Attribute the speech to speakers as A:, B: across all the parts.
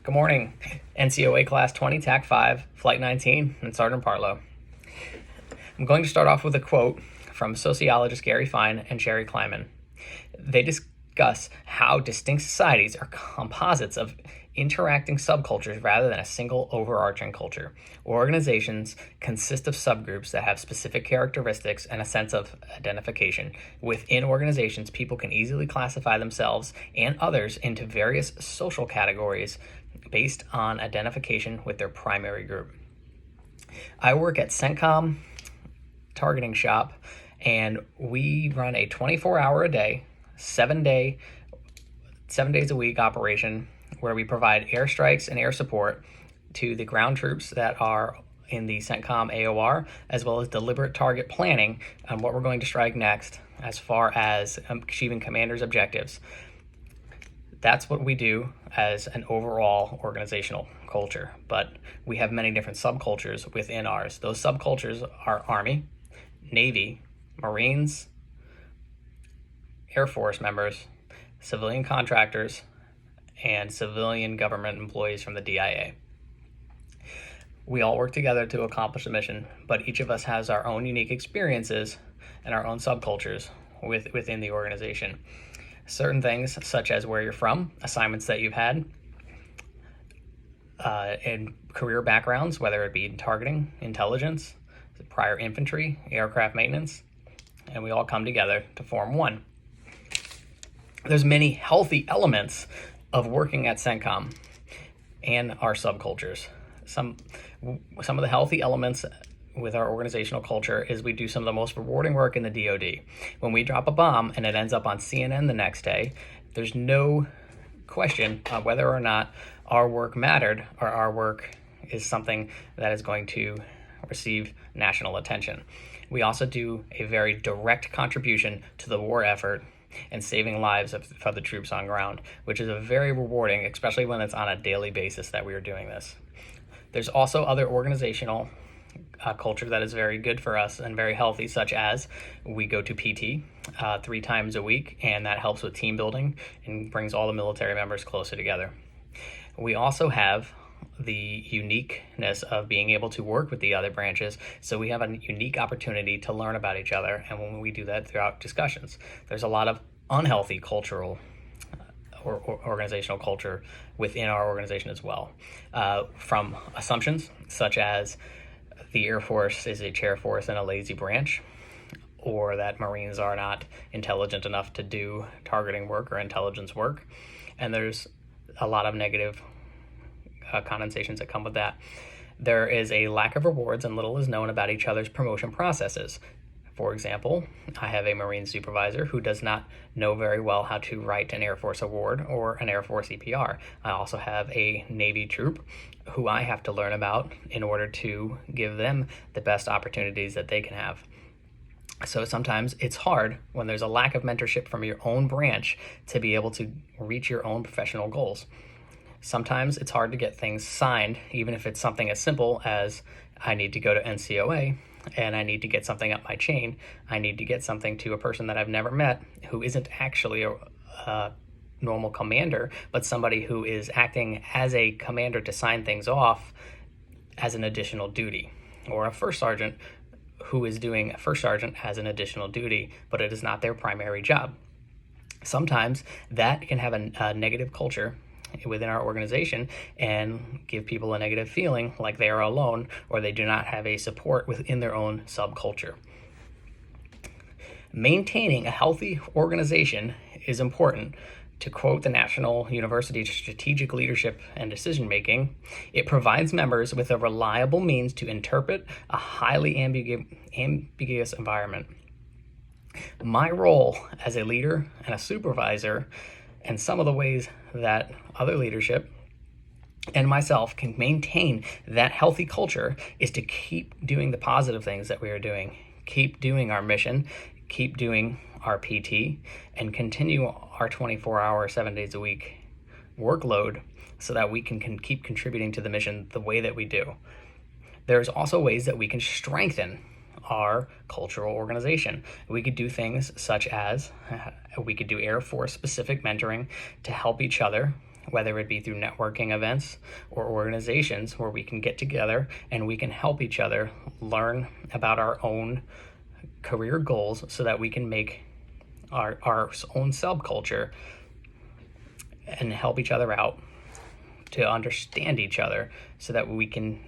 A: Good morning, NCOA Class 20, TAC 5, Flight 19, and Sergeant Partlow. I'm going to start off with a quote from sociologists Gary Fine and Sherry Kleiman. They discuss how distinct societies are composites of interacting subcultures rather than a single overarching culture. Organizations consist of subgroups that have specific characteristics and a sense of identification. Within organizations, people can easily classify themselves and others into various social categories based on identification with their primary group. I work at CENTCOM targeting shop, and we run a 24-hour a day, 7 days a week operation where we provide airstrikes and air support to the ground troops that are in the CENTCOM AOR, as well as deliberate target planning on what we're going to strike next as far as achieving commander's objectives. That's what we do as an overall organizational culture, but we have many different subcultures within ours. Those subcultures are Army, Navy, Marines, Air Force members, civilian contractors, and civilian government employees from the DIA. We all work together to accomplish a mission, but each of us has our own unique experiences and our own subcultures within the organization. Certain things, such as where you're from, assignments that you've had, and career backgrounds, whether it be in targeting, intelligence, prior infantry, aircraft maintenance, and we all come together to form one. There's many healthy elements of working at CENTCOM and our subcultures. Some of the healthy elements with our organizational culture is we do some of the most rewarding work in the DoD. When we drop a bomb and it ends up on CNN the next day, there's no question on whether or not our work mattered or our work is something that is going to receive national attention. We also do a very direct contribution to the war effort and saving lives for the troops on ground, which is a very rewarding, especially when it's on a daily basis that we are doing this. There's also other organizational culture that is very good for us and very healthy, such as we go to PT 3 times a week, and that helps with team building and brings all the military members closer together. We also have the uniqueness of being able to work with the other branches, so we have a unique opportunity to learn about each other, and when we do that throughout discussions. There's a lot of unhealthy cultural or organizational culture within our organization as well, from assumptions such as the Air Force is a chair force and a lazy branch, or that Marines are not intelligent enough to do targeting work or intelligence work, and there's a lot of negative connotations that come with that. There is a lack of rewards and little is known about each other's promotion processes. For example, I have a Marine supervisor who does not know very well how to write an Air Force award or an Air Force EPR. I also have a Navy troop who I have to learn about in order to give them the best opportunities that they can have. So sometimes it's hard when there's a lack of mentorship from your own branch to be able to reach your own professional goals. Sometimes it's hard to get things signed, even if it's something as simple as I need to go to NCOA and I need to get something up my chain. I need to get something to a person that I've never met who isn't actually a normal commander, but somebody who is acting as a commander to sign things off as an additional duty, or a first sergeant who is doing a first sergeant as an additional duty, but it is not their primary job. Sometimes that can have a negative culture within our organization and give people a negative feeling like they are alone or they do not have a support within their own subculture. Maintaining a healthy organization is important. To quote the National University of Strategic Leadership and Decision Making, it provides members with a reliable means to interpret a highly ambiguous environment. My role as a leader and a supervisor, and some of the ways that other leadership and myself can maintain that healthy culture, is to keep doing the positive things that we are doing, keep doing our mission, keep doing our PT, and continue our 24-hour, 7 days a week workload so that we can keep contributing to the mission the way that we do. There's also ways that we can strengthen our cultural organization. We could do things such as we could do Air Force specific mentoring to help each other whether it be through networking events or organizations where we can get together and we can help each other learn about our own career goals so that we can make our own subculture and help each other out to understand each other so that we can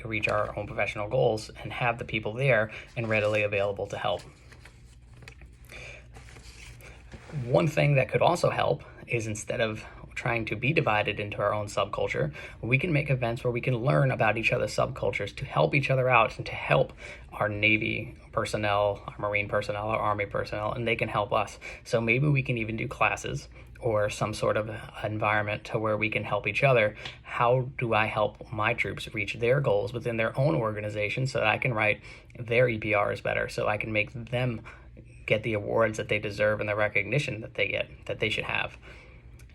A: reach our own professional goals and have the people there and readily available to help. One thing that could also help is, instead of trying to be divided into our own subculture, we can make events where we can learn about each other's subcultures to help each other out and to help our Navy personnel, our Marine personnel, our Army personnel, and they can help us. So maybe we can even do classes or some sort of environment to where we can help each other. How do I help my troops reach their goals within their own organization so that I can write their EPRs better, so I can make them get the awards that they deserve and the recognition that they get, that they should have.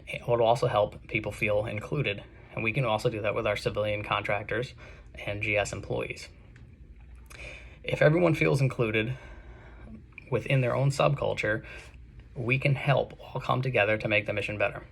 A: It will also help people feel included, and we can also do that with our civilian contractors and GS employees. If everyone feels included within their own subculture, we can help all come together to make the mission better.